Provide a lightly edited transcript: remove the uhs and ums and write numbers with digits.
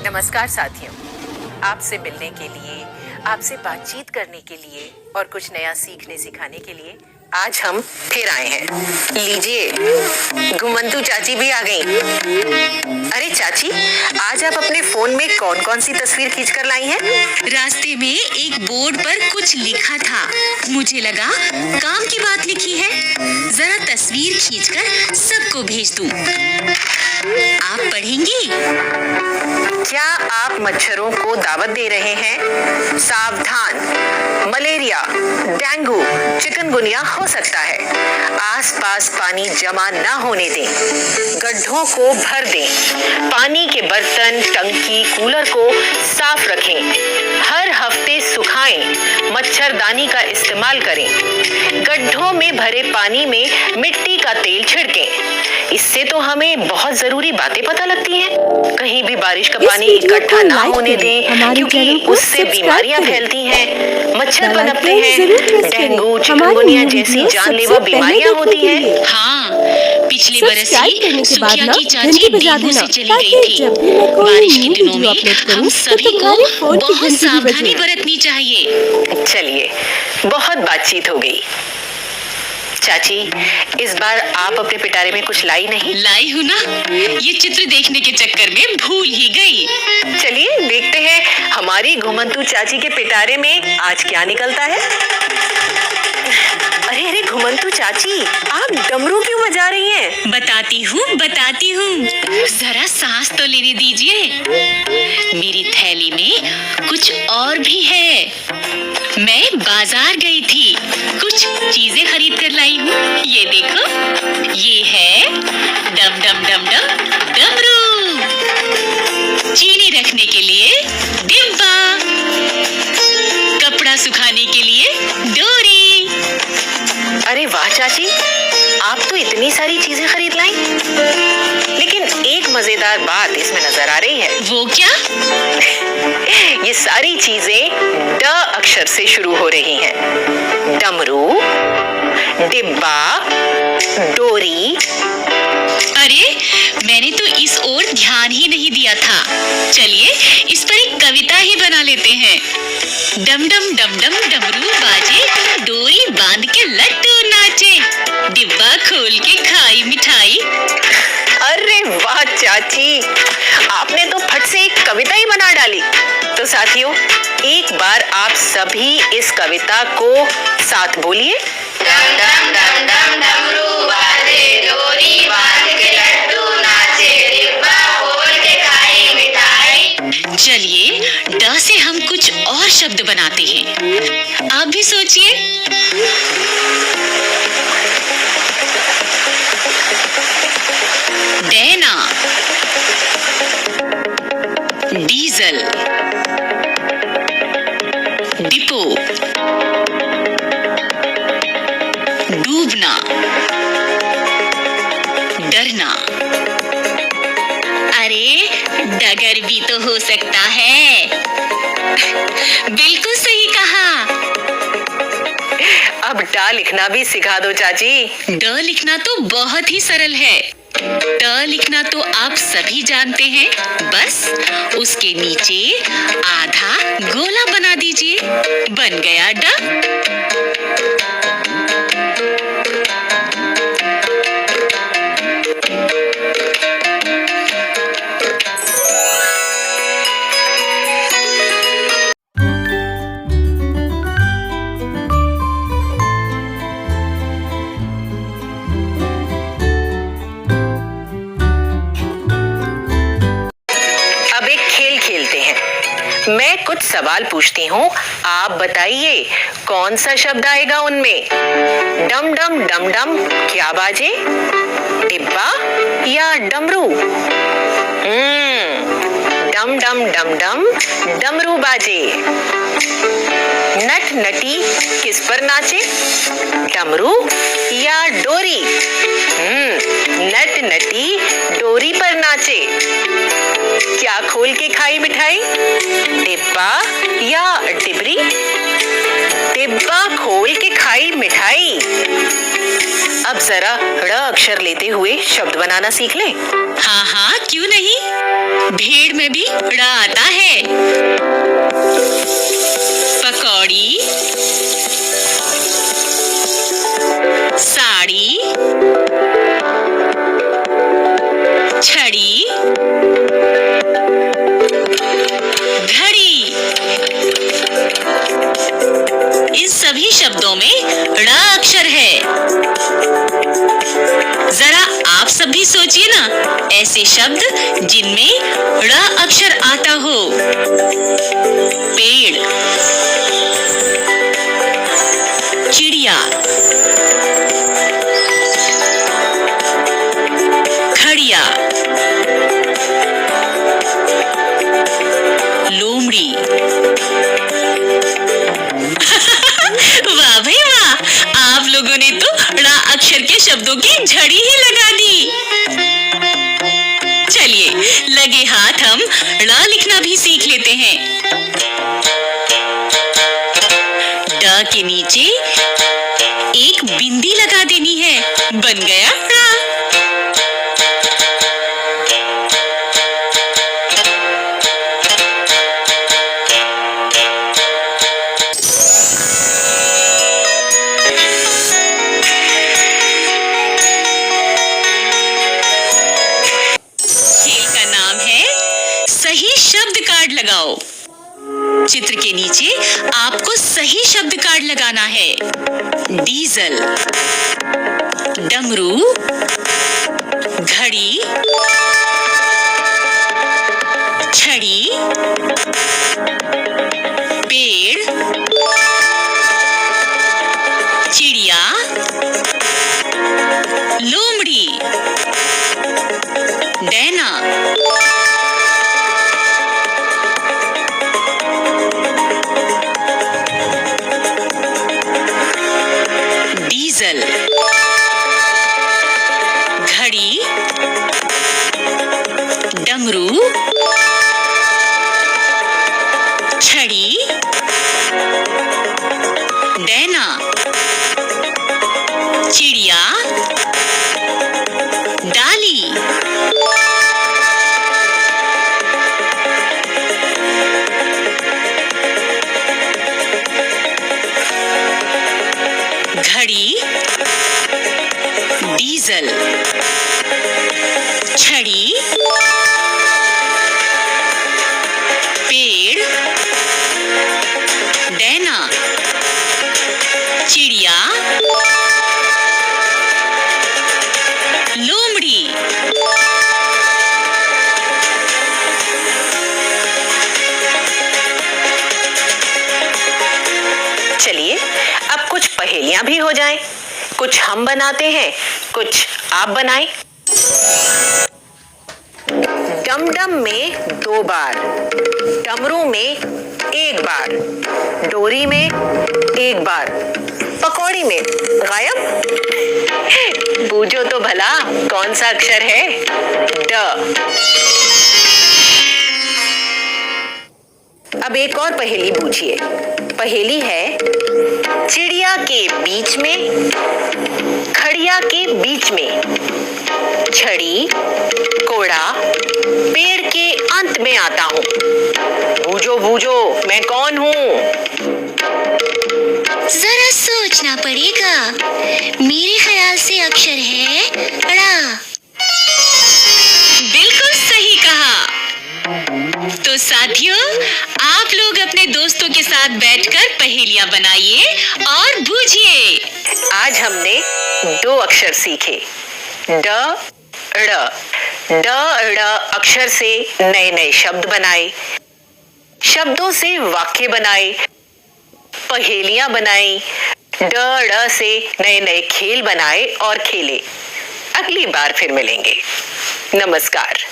नमस्कार साथियों, आपसे मिलने के लिए, आपसे बातचीत करने के लिए और कुछ नया सीखने सिखाने के लिए आज हम फिर आए हैं। लीजिए, घुमंतू चाची भी आ गई। अरे चाची, आज आप अपने फोन में कौन कौन सी तस्वीर खींचकर लाई हैं? रास्ते में एक बोर्ड पर कुछ लिखा था। मुझे लगा काम की बात लिखी है, जरा तस्वीर खींचकर सबको भेज दूं। आप पढ़ेंगी? क्या आप मच्छरों को दावत दे रहे हैं? सावधान, मलेरिया, डेंगू, चिकनगुनिया हो सकता है। आसपास पानी जमा न होने दें, गड्ढों को भर दें, पानी के बर्तन, टंकी, कूलर को साफ रखें, हर हफ्ते सुखाएं, मच्छरदानी का इस्तेमाल करें, गड्ढों में भरे पानी में मिट्टी का तेल छिड़कें। इससे तो हमें बहुत जरूरी बातें पता लगती हैं। कहीं भी बारिश का पानी इकट्ठा ना होने दें, क्योंकि उससे बीमारियां फैलती हैं, मच्छर पनपते हैं, डेंगू, चिकनगुनिया जैसी जानलेवा बीमारियां होती हैं। हाँ, पिछले बरस ही सुखिया की चाची डेंगू से चली गई थी। बारिश के दिनों में हम सभी को बहुत सावधानी बरतनी चाहिए। चलिए, बहुत बातचीत हो गई। चाची, इस बार आप अपने पिटारे में कुछ लाई नहीं? लाई हूँ ना, ये चित्र देखने के चक्कर में भूल ही गई। चलिए देखते हैं हमारी घुमंतू चाची के पिटारे में आज क्या निकलता है। अरे अरे घुमंतू चाची, आप डमरू क्यों बजा रही हैं? बताती हूँ, जरा सांस तो लेने दीजिए। मेरी थैली में कुछ और भी है। मैं बाजार गई थी, कुछ चीजें खरीद कर लाई हूँ। ये देखो, ये है डम डम डम डम डमरू, चीनी रखने के लिए डिब्बा, कपड़ा सुखाने के लिए डोरी। अरे वाह चाची, आप तो इतनी सारी चीजें खरीद लाई। लेकिन एक मजेदार बात इसमें नजर आ रही है। वो क्या? ये सारी चीजें ड अक्षर से शुरू हो रही हैं। डमरू, डिब्बा, डोरी। अरे, मैंने तो इस ओर ध्यान ही नहीं दिया था। चलिए इस पर एक कविता ही बना लेते हैं। डम डम डम डम डमरू बाजे, डोरी बांध के लट्टू नाचे, डिब्बा खोल के खाई मिठाई। अरे वाह चाची, आपने तो फट से एक कविता ही बना डाली। तो साथियों, एक बार आप सभी इस कविता को साथ बोलिए। डम डम डम डम डमरू बाजे, डोरी बांध के लट्टू नाचे, डिब्बा खोल के खाई मिठाई। चलिए ड से हम कुछ और शब्द बनाते हैं। आप भी सोचिए। डैना, डीजल, डिपो, डूबना, डरना। अरे, डगर भी तो हो सकता है। बिल्कुल सही कहा। अब ड लिखना भी सिखा दो चाची। ड लिखना तो बहुत ही सरल है। ट लिखना तो आप सभी जानते हैं। बस उसके नीचे आधा गोला बना दीजिए, बन गया ड। मैं कुछ सवाल पूछती हूँ, आप बताइए कौन सा शब्द आएगा उनमें। डम डम डम डम क्या बाजे, डिब्बा या डमरू? डम डम डम डम डमरू बाजे। नट नटी किस पर नाचे, डमरू या डोरी? नट नटी डोरी पर नाचे। क्या खोल के खाई मिठाई, डिब्बा या डिबरी? डिब्बा खोल के खाई मिठाई। अब जरा ड़ अक्षर लेते हुए शब्द बनाना सीख लें। हाँ हाँ, क्यों नहीं। भेड़ में भी ड़ आता है। पकौड़ी, साड़ी, छड़ी, घड़ी। इन सभी शब्दों में ड़ अक्षर है। जरा आप सब भी सोचिए ना, ऐसे शब्द जिनमें ड़ अक्षर आता हो। पेड़, चिड़िया, खड़िया, लोमड़ी। वाह भाई वाह, आप लोगों ने तो ड़ अक्षर के शब्दों की झड़ी ही लगा दी। चलिए लगे हाथ हम ड़ लिखना भी सीख लेते हैं। ड के नीचे एक बिंदी लगा देनी है, बन गया ड़। खेल का नाम है सही शब्द कार्ड लगाओ। चित्र के नीचे आपको सही शब्द कार्ड लगाना है। डीजल, डमरू, घड़ी, छड़ी, पेड़, चिड़िया, लोमड़ी, डैना। डीजल, घड़ी, डमरू, छड़ी, डैना, चिड़िया, डाली। घड़ी, डीजल, छड़ी, पेड़, डैना, चिड़िया, लोमड़ी। चलिए अब कुछ पहेलियां भी हो जाएं। कुछ हम बनाते हैं, कुछ आप बनाएं। डम डम में 2 बार, डमरू में 1 बार, डोरी में 1 बार, पकौड़ी में गायब। बूझो तो भला कौन सा अक्षर है? ड। अब एक और पहेली बूझिए। पहेली है, चिड़िया के बीच में, खड़िया के बीच में, छड़ी कोड़ा पेड़ के अंत में आता हूँ। बूझो बूझो मैं कौन हूँ? जरा सोचना पड़ेगा। मेरे ख्याल से अक्षर है ड़। बिल्कुल सही कहा। तो साथियों, आप लोग अपने दोस्तों के साथ बैठकर पहेलियां बनाइए और बूझिए। आज हमने 2 अक्षर सीखे, ड ड़। ड ड़ अक्षर से नए नए शब्द बनाए, शब्दों से वाक्य बनाए, पहेलियां बनाई। ड ड़ से नए नए खेल बनाए और खेले। अगली बार फिर मिलेंगे। नमस्कार।